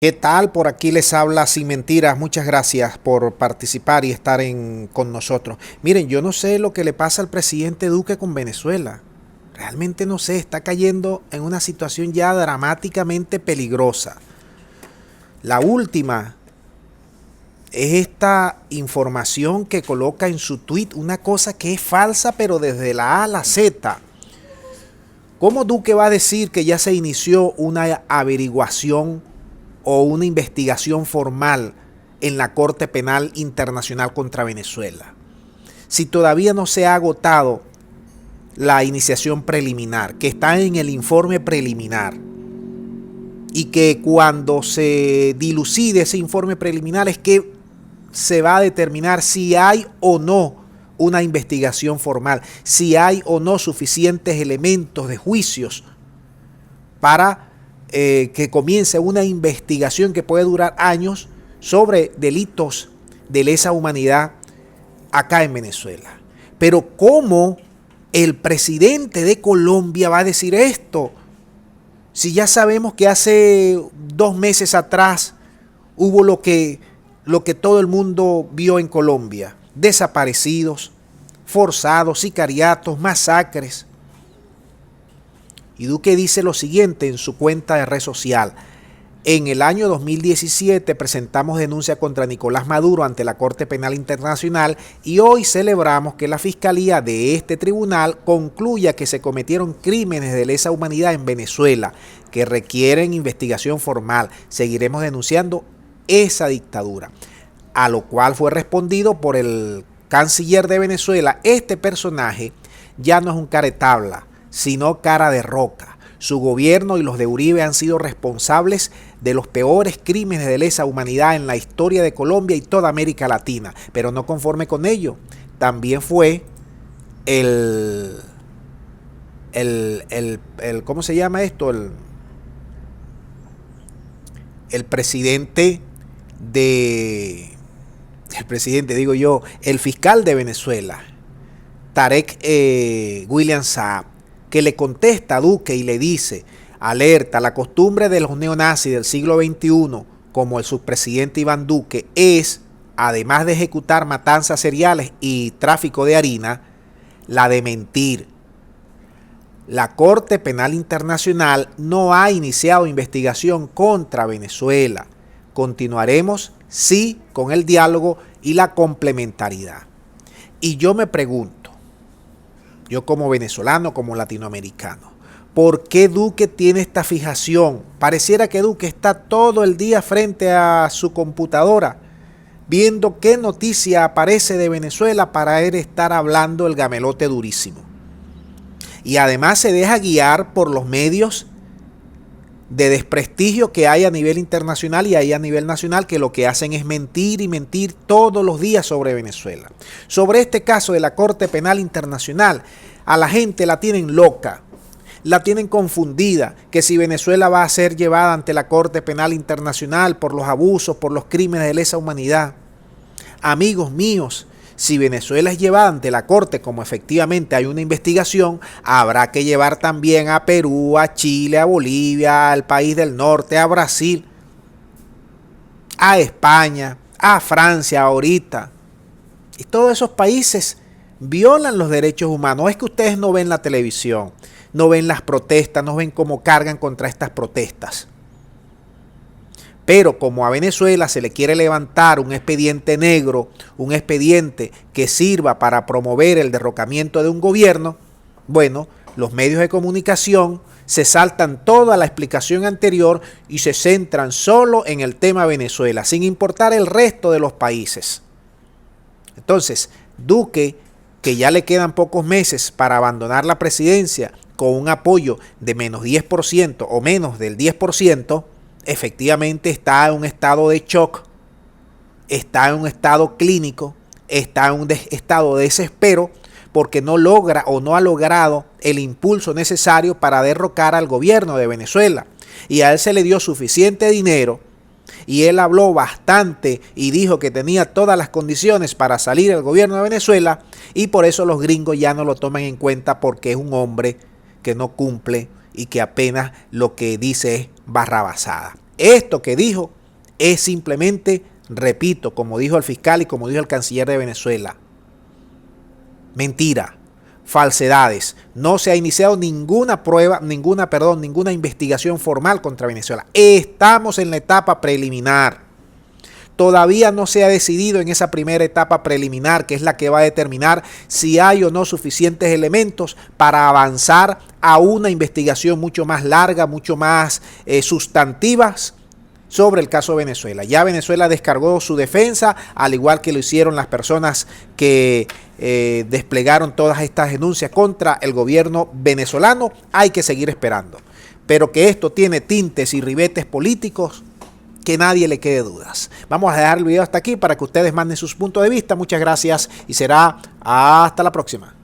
¿Qué tal? Por aquí les habla Sin Mentiras. Muchas gracias por participar y estar con nosotros. Miren, yo no sé lo que le pasa al presidente Duque con Venezuela. Realmente no sé, está cayendo en una situación ya dramáticamente peligrosa. La última es esta información que coloca en su tweet una cosa que es falsa, pero desde la A a la Z. ¿Cómo Duque va a decir que ya se inició una averiguación o una investigación formal en la Corte Penal Internacional contra Venezuela, si todavía no se ha agotado la iniciación preliminar, que está en el informe preliminar, y que cuando se dilucide ese informe preliminar es que se va a determinar si hay o no una investigación formal, si hay o no suficientes elementos de juicios para que comience una investigación que puede durar años sobre delitos de lesa humanidad acá en Venezuela. Pero ¿cómo el presidente de Colombia va a decir esto? Si ya sabemos que hace 2 meses atrás hubo lo que todo el mundo vio en Colombia: desaparecidos, forzados, sicariatos, masacres. Y Duque dice lo siguiente en su cuenta de red social: en el año 2017 presentamos denuncia contra Nicolás Maduro ante la Corte Penal Internacional y hoy celebramos que la Fiscalía de este tribunal concluya que se cometieron crímenes de lesa humanidad en Venezuela que requieren investigación formal. Seguiremos denunciando esa dictadura. A lo cual fue respondido por el canciller de Venezuela: este personaje ya no es un caretabla, sino cara de roca. Su gobierno y los de Uribe han sido responsables de los peores crímenes de lesa humanidad en la historia de Colombia y toda América Latina. Pero no conforme con ello, también fue ¿cómo se llama esto? El fiscal de Venezuela, Tarek William Saab, que le contesta a Duque y le dice: alerta, la costumbre de los neonazis del siglo XXI, como el subpresidente Iván Duque, es, además de ejecutar matanzas seriales y tráfico de harina, la de mentir. La Corte Penal Internacional no ha iniciado investigación contra Venezuela. Continuaremos, sí, con el diálogo y la complementariedad. Y yo me pregunto, yo como venezolano, como latinoamericano, ¿por qué Duque tiene esta fijación? Pareciera que Duque está todo el día frente a su computadora viendo qué noticia aparece de Venezuela para él estar hablando el gamelote durísimo. Y además se deja guiar por los medios de desprestigio que hay a nivel internacional y hay a nivel nacional, que lo que hacen es mentir y mentir todos los días sobre Venezuela. Sobre este caso de la Corte Penal Internacional, a la gente la tienen loca, la tienen confundida, que si Venezuela va a ser llevada ante la Corte Penal Internacional por los abusos, por los crímenes de lesa humanidad. Amigos míos, si Venezuela es llevada ante la Corte, como efectivamente hay una investigación, habrá que llevar también a Perú, a Chile, a Bolivia, al país del norte, a Brasil, a España, a Francia ahorita. Y todos esos países violan los derechos humanos. Es que ustedes no ven la televisión, no ven las protestas, no ven cómo cargan contra estas protestas. Pero como a Venezuela se le quiere levantar un expediente negro, un expediente que sirva para promover el derrocamiento de un gobierno, bueno, los medios de comunicación se saltan toda la explicación anterior y se centran solo en el tema Venezuela, sin importar el resto de los países. Entonces, Duque, que ya le quedan pocos meses para abandonar la presidencia con un apoyo de menos 10% o menos del 10%, efectivamente está en un estado de shock, está en un estado clínico, está en un estado de desespero porque no logra o no ha logrado el impulso necesario para derrocar al gobierno de Venezuela. Y a él se le dio suficiente dinero y él habló bastante y dijo que tenía todas las condiciones para salir del gobierno de Venezuela, y por eso los gringos ya no lo toman en cuenta, porque es un hombre que no cumple y que apenas lo que dice es barrabasada. Esto que dijo es simplemente, repito, como dijo el fiscal y como dijo el canciller de Venezuela, mentira, falsedades. No se ha iniciado ninguna investigación formal contra Venezuela. Estamos en la etapa preliminar. Todavía no se ha decidido en esa primera etapa preliminar, que es la que va a determinar si hay o no suficientes elementos para avanzar a una investigación mucho más larga, mucho más sustantiva sobre el caso de Venezuela. Ya Venezuela descargó su defensa, al igual que lo hicieron las personas que desplegaron todas estas denuncias contra el gobierno venezolano. Hay que seguir esperando. Pero que esto tiene tintes y ribetes políticos, que nadie le quede dudas. Vamos a dejar el video hasta aquí para que ustedes manden sus puntos de vista. Muchas gracias y será hasta la próxima.